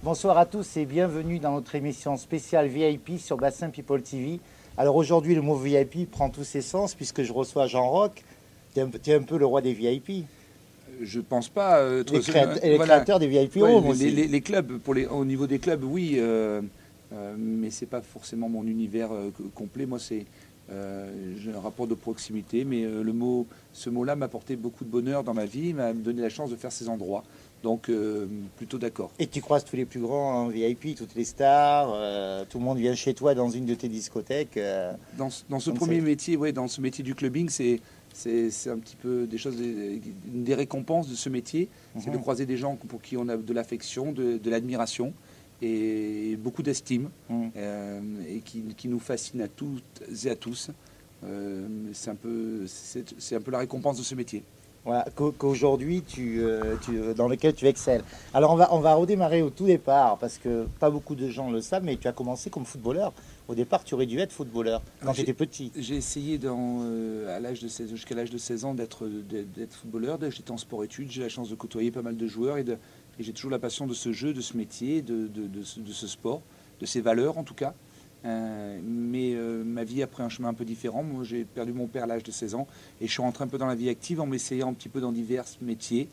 Bonsoir à tous et bienvenue dans notre émission spéciale VIP sur Bassin People TV. Alors aujourd'hui, le mot VIP prend tous ses sens puisque je reçois Jean Rock. Tu es un peu le roi des VIP. Je pense pas être les créateurs des VIP Rooms aussi. Les clubs, au niveau des clubs, oui, mais c'est pas forcément mon univers complet. Moi, c'est j'ai un rapport de proximité, mais ce mot-là m'a apporté beaucoup de bonheur dans ma vie, m'a donné la chance de faire ces endroits. Donc, plutôt d'accord. Et tu croises tous les plus grands en VIP, toutes les stars, tout le monde vient chez toi dans une de tes discothèques. Dans ce premier métier, ouais, dans ce métier du clubbing, c'est un petit peu des choses, une des récompenses de ce métier, c'est de croiser des gens pour qui on a de l'affection, de l'admiration et beaucoup d'estime, et qui nous fascinent à toutes et à tous. C'est un peu la récompense de ce métier. Voilà, qu'aujourd'hui, dans lequel tu excelles. Alors on va redémarrer au tout départ, parce que pas beaucoup de gens le savent, mais tu as commencé comme footballeur. Au départ, tu aurais dû être footballeur quand tu étais petit. J'ai essayé jusqu'à l'âge de 16 ans d'être footballeur. J'étais en sport-études, j'ai la chance de côtoyer pas mal de joueurs et j'ai toujours la passion de ce jeu, de ce métier, de ce sport, de ses valeurs en tout cas. Mais ma vie a pris un chemin un peu différent. Moi, j'ai perdu mon père à l'âge de 16 ans et je suis rentré un peu dans la vie active en m'essayant un petit peu dans divers métiers.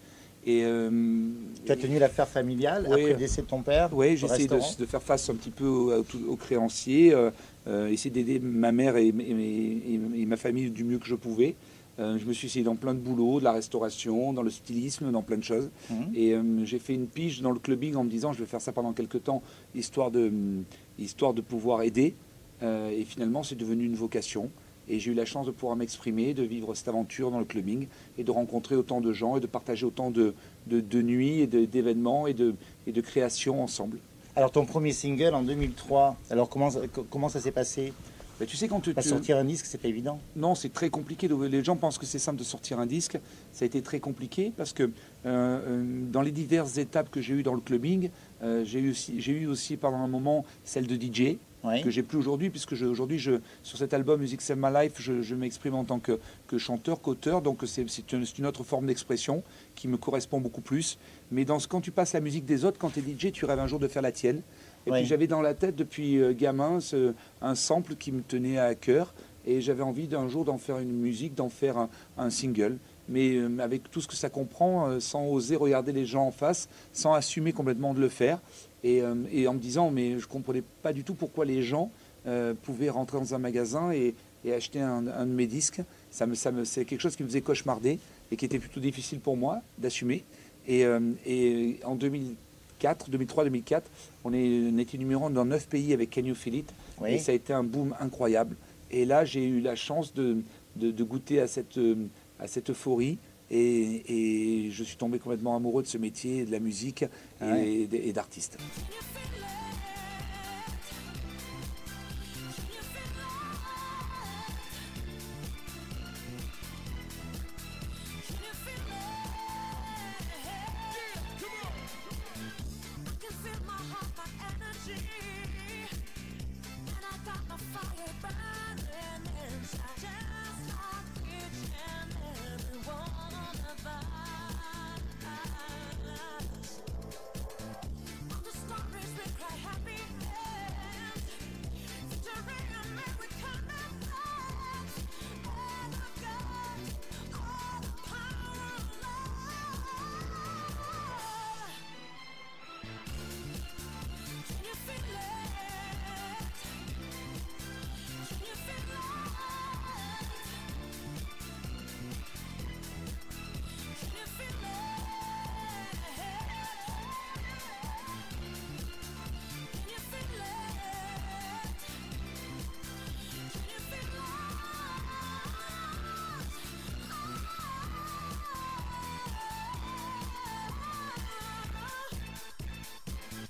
Tu as tenu l'affaire familiale après le décès de ton père? Oui, j'ai essayé de faire face un petit peu aux créanciers, essayer d'aider ma mère et ma famille du mieux que je pouvais. Je me suis essayé dans plein de boulots, de la restauration, dans le stylisme, dans plein de choses. Et j'ai fait une pige dans le clubbing en me disant je vais faire ça pendant quelques temps, histoire de pouvoir aider. Et finalement, c'est devenu une vocation. Et j'ai eu la chance de pouvoir m'exprimer, de vivre cette aventure dans le clubbing et de rencontrer autant de gens et de partager autant de nuits et d'événements et de créations ensemble. Alors ton premier single en 2003, alors comment ça s'est passé? Ben, tu sais, quand sortir un disque, c'est pas évident. Non, c'est très compliqué. Les gens pensent que c'est simple de sortir un disque. Ça a été très compliqué parce que dans les diverses étapes que j'ai eues dans le clubbing, j'ai eu aussi pendant un moment celle de DJ. Oui. Que j'ai plus aujourd'hui, puisque aujourd'hui, sur cet album Music Save My Life, je m'exprime en tant que chanteur, qu'auteur, donc c'est une autre forme d'expression qui me correspond beaucoup plus. Mais quand tu passes la musique des autres, quand tu es DJ, tu rêves un jour de faire la tienne. Et puis j'avais dans la tête depuis gamin un sample qui me tenait à cœur, et j'avais envie d'un jour d'en faire une musique, d'en faire un single. Mais avec tout ce que ça comprend, sans oser regarder les gens en face, sans assumer complètement de le faire. Et en me disant, mais je ne comprenais pas du tout pourquoi les gens pouvaient rentrer dans un magasin et acheter un de mes disques. C'est quelque chose qui me faisait cauchemarder et qui était plutôt difficile pour moi d'assumer. Et en 2003-2004, on était numéro 1 dans 9 pays avec Can You Feel It. Oui. Et ça a été un boom incroyable. Et là, j'ai eu la chance de goûter à cette euphorie. Et je suis tombé complètement amoureux de ce métier, de la musique et d'artistes.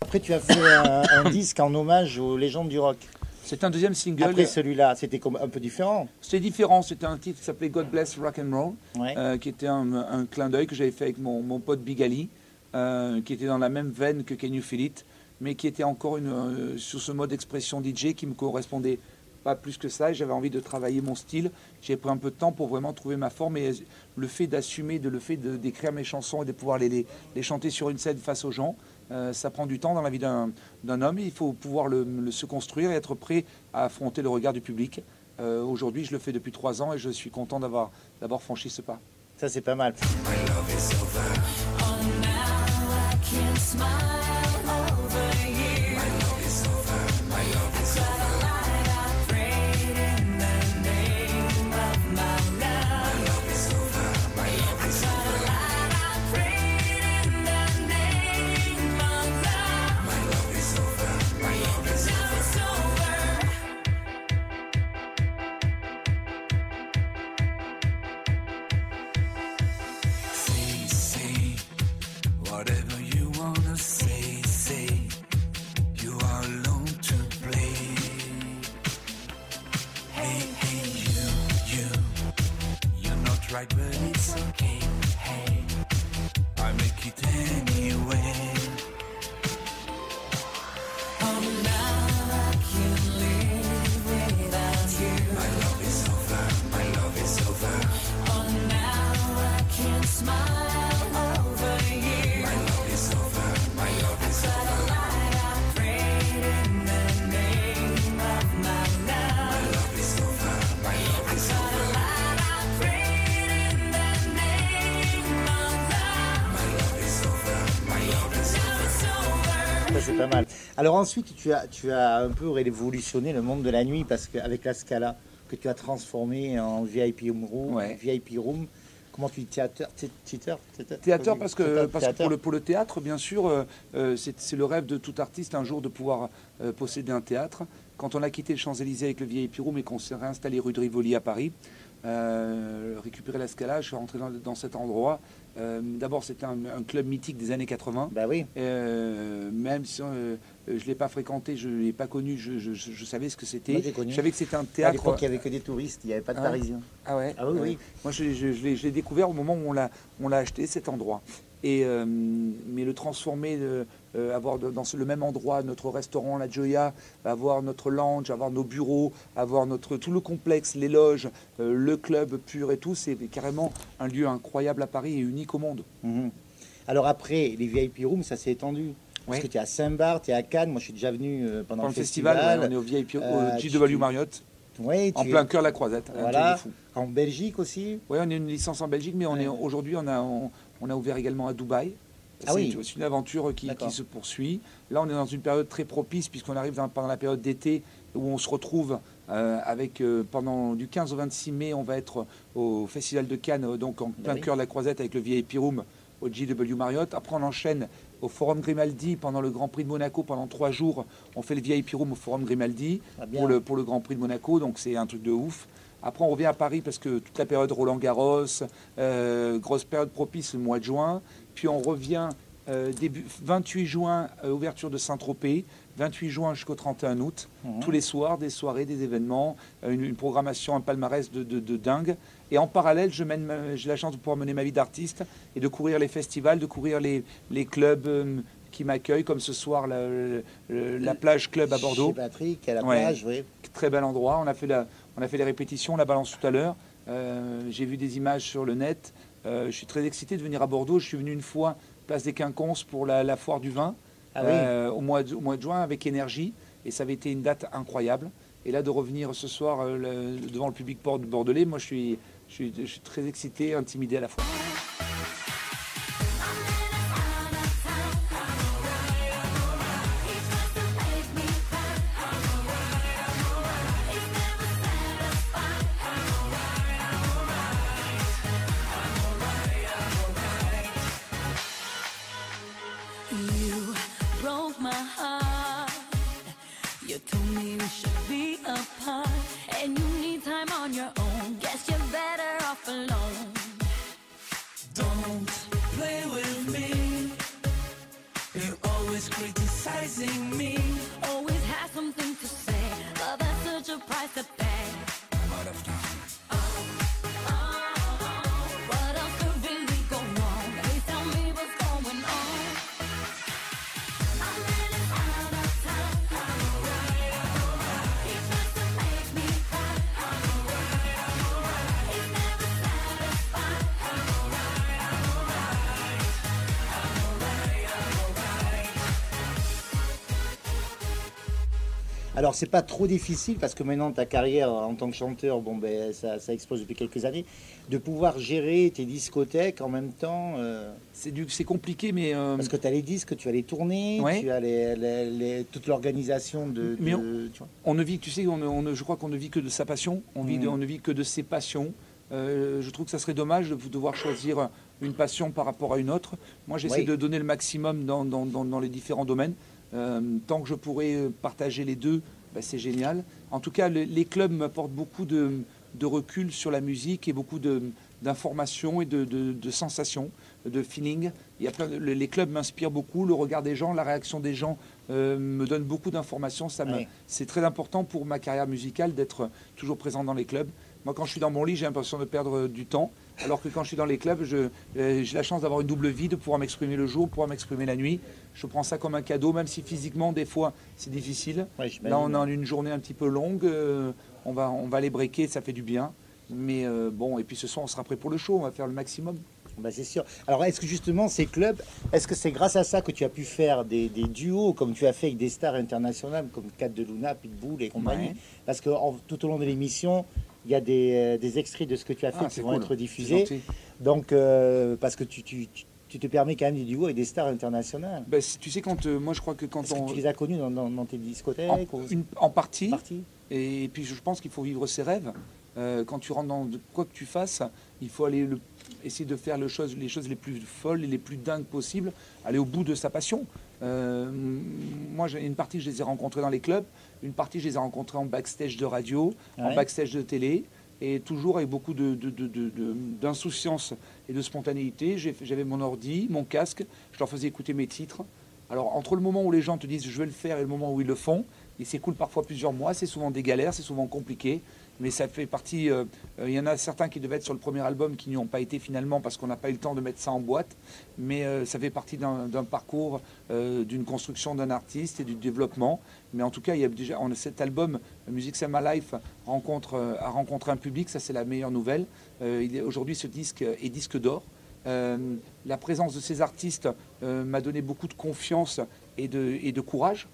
Après, tu as fait un disque en hommage aux légendes du rock. C'est un deuxième single. Après celui-là, c'était un peu différent. C'était différent. C'était un titre qui s'appelait God Bless Rock and Roll, qui était un clin d'œil que j'avais fait avec mon pote Big Ali, qui était dans la même veine que Can You Feel It, mais qui était encore sur ce mode d'expression DJ qui me correspondait pas plus que ça. Et j'avais envie de travailler mon style. J'ai pris un peu de temps pour vraiment trouver ma forme. Et le fait d'assumer, le fait d'écrire mes chansons et de pouvoir les chanter sur une scène face aux gens, Ça prend du temps dans la vie d'un homme. Il faut pouvoir se construire et être prêt à affronter le regard du public. Aujourd'hui, je le fais depuis 3 ans et je suis content d'avoir franchi ce pas. Ça, c'est pas mal. Whatever you wanna say, say. You are alone to play. Hey, hey, you're not right, but it's okay. Hey, I make it anyway. Oh, now I can't live without you. My love is over, my love is over. Oh, now I can't smile over you. My love is over, my love is over. I prayed in the name of my love. My love is over, my love is over. I prayed in the name of love. My love is over, my love is over. Ça, c'est pas mal. Alors ensuite, tu as un peu révolutionné le monde de la nuit parce qu'avec la Scala, que tu as transformé en VIP room, Ouais. VIP room. Comment tu dis théâtre Parce que pour le théâtre, bien sûr, c'est le rêve de tout artiste un jour de pouvoir posséder un théâtre. Quand on a quitté les Champs-Élysées avec le VIP Room et qu'on s'est réinstallé rue de Rivoli à Paris, récupérer la Scala, je suis rentré dans cet endroit. D'abord, c'était un club mythique des années 80. Bah oui. Même si je ne l'ai pas fréquenté, je ne l'ai pas connu, je savais ce que c'était. Moi, j'ai connu. Je savais que c'était un À théâtre. l'époque, il n'y avait que des touristes, il n'y avait pas de Parisiens. Ah ouais. Ah oui, oui. Moi, je l'ai découvert au moment où on l'a acheté, cet endroit. Mais le transformer, avoir dans le même endroit notre restaurant, la Gioia, avoir notre lounge, avoir nos bureaux, avoir tout le complexe, les loges, le club pur et tout, c'est carrément un lieu incroyable à Paris et unique au monde. Mhm. Alors après, les VIP rooms, ça s'est étendu. Parce Ouais. que tu es à Saint-Barth, tu es à Cannes. Moi, je suis déjà venu pendant Dans le le festival, festival. on est au VIP, Euh, au GW Marriott, Ouais, en tu plein cœur de la Croisette. Un truc Voilà. de fou. En Belgique aussi. Oui, on a une licence en Belgique, mais aujourd'hui, on a ouvert également à Dubaï. Ah oui. C'est aussi une aventure qui D'accord. se poursuit. Là, on est dans une période très propice, puisqu'on arrive pendant la période d'été, où on se retrouve pendant du 15 au 26 mai, on va être au Festival de Cannes, donc en plein oui. cœur de la Croisette, avec le VIP Room au GW Marriott. Après, on enchaîne au Forum Grimaldi pendant le Grand Prix de Monaco. Pendant 3 jours, on fait le VIP Room au Forum Grimaldi Ah, bien. pour le Grand Prix de Monaco, donc c'est un truc de ouf. Après, on revient à Paris parce que toute la période Roland-Garros, grosse période propice, le mois de juin. Puis on revient début 28 juin, ouverture de Saint-Tropez. 28 juin jusqu'au 31 août. Tous les soirs, des soirées, des événements, une programmation, un palmarès de dingue. Et en parallèle, j'ai la chance de pouvoir mener ma vie d'artiste et de courir les festivals, de courir les clubs qui m'accueillent, comme ce soir la plage club à Bordeaux. Chez Patrick, à la Ouais. plage, oui. Très bel endroit. On a fait les répétitions, la balance tout à l'heure. J'ai vu des images sur le net. Je suis très excité de venir à Bordeaux. Je suis venu une fois, place des Quinconces, pour la foire du vin, Ah oui. au mois de juin, avec Énergie. Et ça avait été une date incroyable. Et là, de revenir ce soir devant le public bordelais, moi, je suis très excité, intimidé à la fois. You broke my heart. You told me we should be apart, and you need time on your own. Guess you're better off alone. Don't play with me. You're always criticizing me. Always have something to say. Love has such a price to pay. I'm out of time. What else could really go wrong? Please tell me what's going on. I'm really out of time. He tries to make me cry. He's never satisfied. Alors, c'est pas trop difficile parce que maintenant, ta carrière en tant que chanteur, bon, ben, ça explose depuis quelques années, de pouvoir gérer tes discothèques en même temps. C'est compliqué, mais Parce que tu as les disques, tu as les tournées, Ouais. tu as toute l'organisation de. Mais tu vois. on ne vit, tu sais, je crois qu'on ne vit que de sa passion, on ne vit que de ses passions. Je trouve que ça serait dommage de devoir choisir une passion par rapport à une autre. Moi, j'essaie Oui. de donner le maximum dans les différents domaines. Tant que je pourrais partager les deux, ben, c'est génial. En tout cas, les clubs m'apportent beaucoup de recul sur la musique et beaucoup d'informations et de sensations, de feeling. Il y a les clubs m'inspirent beaucoup, le regard des gens, la réaction des gens me donne beaucoup d'informations. Ouais. C'est très important pour ma carrière musicale d'être toujours présent dans les clubs. Moi, quand je suis dans mon lit, j'ai l'impression de perdre du temps, alors que quand je suis dans les clubs, j'ai la chance d'avoir une double vie, de pouvoir m'exprimer le jour, de pouvoir m'exprimer la nuit. Je prends ça comme un cadeau, même si physiquement, des fois, c'est difficile. Ouais, j'imagine. Là, on a une journée un petit peu longue, on va les breaker, ça fait du bien. Mais bon, et puis ce soir, on sera prêt pour le show, on va faire le maximum. Bah, c'est sûr. Alors, est-ce que justement, ces clubs, est-ce que c'est grâce à ça que tu as pu faire des duos comme tu as fait avec des stars internationales comme Cat de Luna, Pitbull et compagnie? Ouais. Parce que tout au long de l'émission, il y a des extraits de ce que tu as fait qui c'est vont cool. être C'est diffusés. gentil. Donc, parce que tu te permets quand même des duos avec des stars internationales. Ben, tu sais, moi, je crois que quand Est-ce on... que tu les as connus dans tes discothèques En partie. parties Et puis je pense qu'il faut vivre ses rêves. Quand tu rentres dans quoi que tu fasses, il faut aller essayer de faire les choses les plus folles et les plus dingues possibles, aller au bout de sa passion. Moi, une partie, je les ai rencontrés dans les clubs, une partie, je les ai rencontrés en backstage de radio, en Ouais. backstage de télé, et toujours avec beaucoup d'insouciance et de spontanéité. J'avais mon ordi, mon casque, je leur faisais écouter mes titres. Alors, entre le moment où les gens te disent je vais le faire et le moment où ils le font, il s'écoule parfois plusieurs mois, c'est souvent des galères, c'est souvent compliqué, mais ça fait partie. Il y en a certains qui devaient être sur le premier album qui n'y ont pas été finalement parce qu'on n'a pas eu le temps de mettre ça en boîte, mais ça fait partie d'un parcours, d'une construction d'un artiste et du développement. Mais en tout cas, il y a déjà, cet album Music Save My Life a rencontré un public, ça c'est la meilleure nouvelle. Aujourd'hui, ce disque est disque d'or. La présence de ces artistes m'a donné beaucoup de confiance et de courage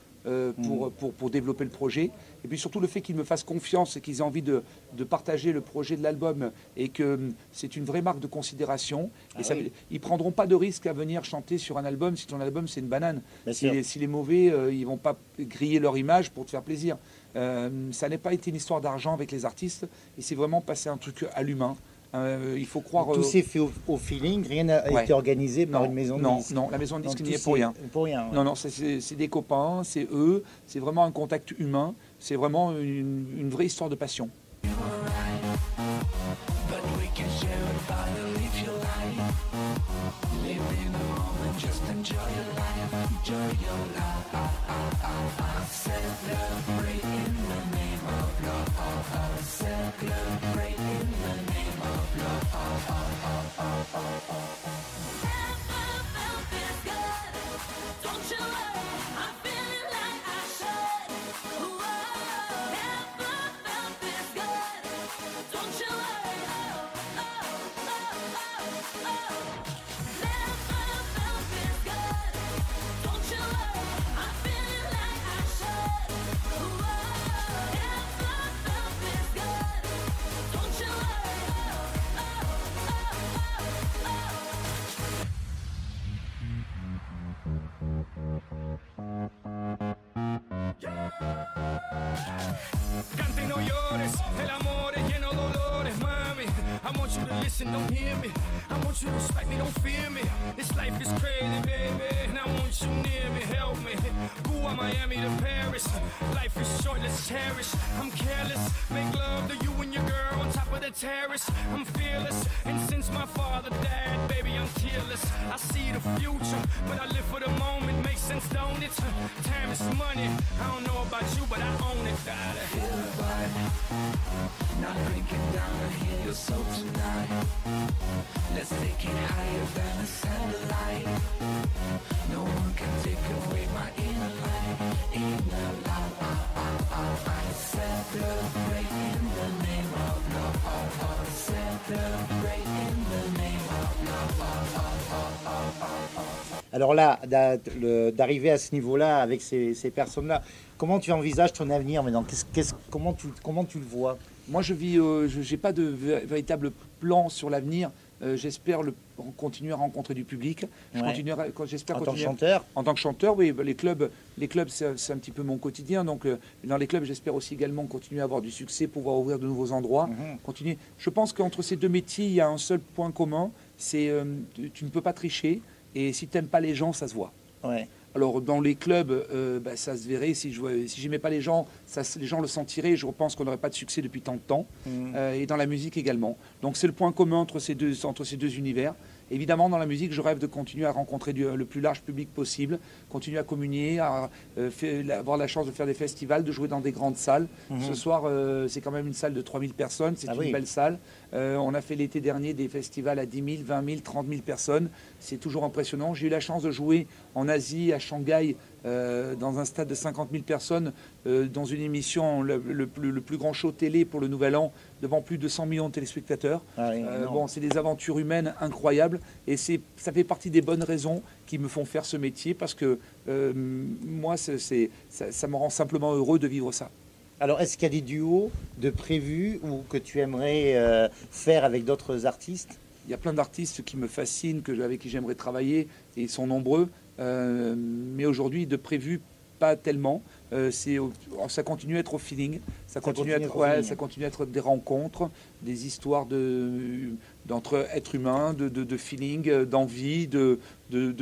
pour développer le projet. Et puis surtout le fait qu'ils me fassent confiance et qu'ils aient envie de partager le projet de l'album et que c'est une vraie marque de considération. Ah Et ça, oui. ils ne prendront pas de risque à venir chanter sur un album si ton album c'est une banane. Bien sûr. Si les mauvais, ils ne vont pas griller leur image pour te faire plaisir. Ça n'a pas été une histoire d'argent avec les artistes et c'est vraiment passé un truc à l'humain. Il faut croire... Tout s'est fait au feeling, rien n'a Ouais. été organisé par une maison de disques. Non, la maison de disque Donc, n'y tout est pour rien. Pour rien. Ouais. Non, non, c'est des copains, c'est eux, c'est vraiment un contact humain, c'est vraiment une vraie histoire de passion. But we can share it by the live your life. Live in the moment, just enjoy your life. Enjoy your life. Celebrate in the name of love. Celebrate in the name of love. Never felt this good. Don't you worry, I'm feeling like I should. Whoa. Never felt this good. Don't you worry. Never felt this good. Don't you worry, I'm feeling like I should. Whoa. Never felt this good. Don't you worry. Cante y no llores, el amor es lleno de dolores, mami. I want you to listen, don't hear me. I want you to respect me, don't fear me. This life is crazy, baby, and I want you near me, help me. Cuba, Miami to Paris. Life is short, let's cherish. I'm careless, make love to you and your girl on top of the terrace. I'm fearless, and since my father died, baby, I'm tearless. I see the future, but I live for the moment. Makes sense, don't it? Time is money. I don't know about you, but I own it, darling. Feel the vibe. Not drinking down to hear your soul tonight. Let's take it higher than a satellite. No one can take away my inner light. Inner light. I celebrate in the name of love. Celebrate in the name of love. Alors là, d'arriver à ce niveau-là avec ces personnes-là, comment tu envisages ton avenir maintenant? Comment tu le vois? Moi, je n'ai pas de véritable plan sur l'avenir. J'espère continuer à rencontrer du public. J'espère En tant que continuer chanteur? En tant que chanteur, oui. Les clubs c'est un petit peu mon quotidien. Donc, dans les clubs, j'espère aussi également continuer à avoir du succès, pouvoir ouvrir de nouveaux endroits. Continuer. Je pense qu'entre ces deux métiers, il y a un seul point commun, c'est tu ne peux pas tricher. Et si tu n'aimes pas les gens, ça se voit. Ouais. Alors dans les clubs, ça se verrait. Si j'aimais pas les gens, les gens le sentiraient. Je pense qu'on n'aurait pas de succès depuis tant de temps. Et dans la musique également. Donc c'est le point commun entre ces deux univers. Évidemment, dans la musique, je rêve de continuer à rencontrer le plus large public possible, continuer à communier, avoir la chance de faire des festivals, de jouer dans des grandes salles. Ce soir, c'est quand même une salle de 3000 personnes, c'est une belle salle. On a fait l'été dernier des festivals à 10 000, 20 000, 30 000 personnes. C'est toujours impressionnant. J'ai eu la chance de jouer en Asie, à Shanghai, dans un stade de 50 000 personnes, dans une émission, le plus grand show télé pour le Nouvel An, devant plus de 100 millions de téléspectateurs. C'est des aventures humaines incroyables et ça fait partie des bonnes raisons qui me font faire ce métier parce que moi, ça me rend simplement heureux de vivre ça. Alors, est-ce qu'il y a des duos de prévus ou que tu aimerais faire avec d'autres artistes? Il y a plein d'artistes qui me fascinent, avec qui j'aimerais travailler, et ils sont nombreux. Mais aujourd'hui, de prévu, pas tellement. Ça continue à être au feeling. Ça continue à être des rencontres, des histoires d'entre êtres humains, de feeling, d'envie, de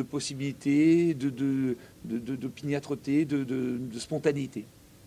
possibilités, d'opiniâtreté, de spontanéité.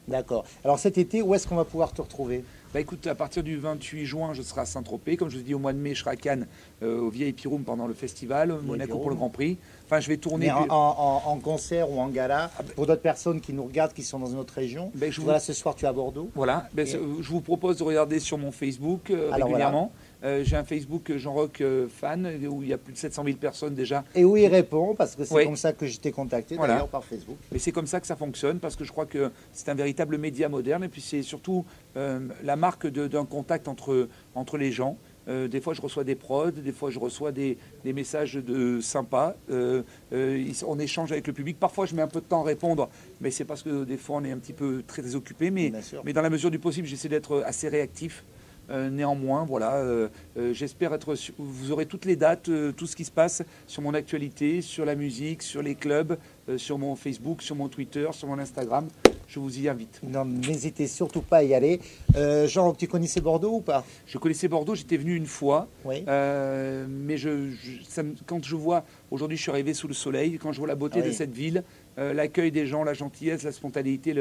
D'accord. Alors cet été, où est-ce qu'on va pouvoir te retrouver? Écoute, à partir du 28 juin, je serai à Saint-Tropez. Comme je vous dis, au mois de mai, je serai à Cannes, au VIP Room pendant le festival, Monaco pour le Grand Prix. Enfin, je vais tourner. Mais en concert ou en gala, pour d'autres personnes qui nous regardent, qui sont dans une autre région. Voilà, ce soir, tu es à Bordeaux. Voilà. Je vous propose de regarder sur mon Facebook régulièrement. J'ai un Facebook Jean Rock fan où il y a plus de 700 000 personnes déjà. Et où il répond, parce que c'est comme ça que je t'ai contacté d'ailleurs par Facebook. Mais c'est comme ça que ça fonctionne, parce que je crois que c'est un véritable média moderne. Et puis c'est surtout la marque d'un contact entre les gens. Des fois, je reçois des prods, des fois, je reçois des messages sympas. On échange avec le public. Parfois, je mets un peu de temps à répondre, mais c'est parce que des fois, on est un petit peu très occupé. Mais dans la mesure du possible, j'essaie d'être assez réactif. Néanmoins, voilà, j'espère vous aurez toutes les dates, tout ce qui se passe sur mon actualité, sur la musique, sur les clubs, sur mon Facebook, sur mon Twitter, sur mon Instagram. Je vous y invite. Non, n'hésitez surtout pas à y aller. Jean, tu connaissais Bordeaux ou pas? Je connaissais Bordeaux, j'étais venu une fois. Oui. Mais quand je vois, aujourd'hui je suis arrivé sous le soleil, quand je vois la beauté de cette ville, l'accueil des gens, la gentillesse, la spontanéité,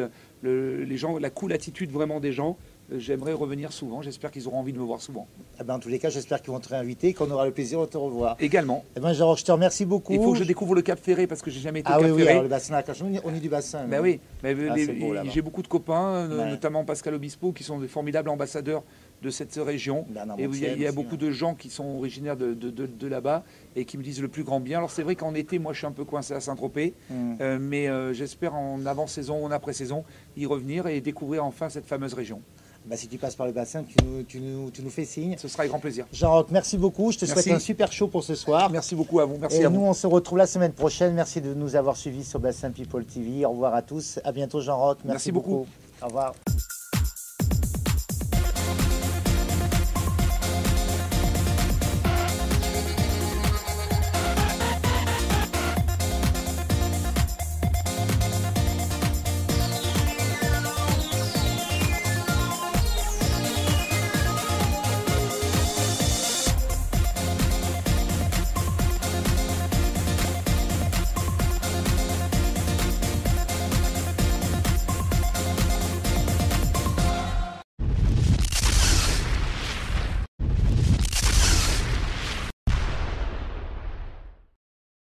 les gens, la cool attitude vraiment des gens, j'aimerais revenir souvent. J'espère qu'ils auront envie de me voir souvent. En tous les cas, j'espère qu'ils vont te réinviter, qu'on aura le plaisir de te revoir. Également. Jean, je te remercie beaucoup. Il faut que je découvre le Cap Ferré parce que j'ai jamais été au Cap Ferré. Alors le bassin on est du bassin. Oui, j'ai beaucoup de copains, notamment Pascal Obispo, qui sont des formidables ambassadeurs de cette région. Et il y a beaucoup de gens qui sont originaires de là-bas et qui me disent le plus grand bien. Alors c'est vrai qu'en été, moi je suis un peu coincé à Saint-Tropez, mais j'espère en avant-saison ou en après-saison y revenir et découvrir enfin cette fameuse région. Si tu passes par le bassin, tu nous fais signe. Ce sera avec grand plaisir. Jean-Roch, merci beaucoup. Je te souhaite un super show pour ce soir. Merci beaucoup à vous. Merci à vous. Nous, on se retrouve la semaine prochaine. Merci de nous avoir suivis sur Bassin People TV. Au revoir à tous. À bientôt, Jean-Roch. Merci beaucoup. Au revoir.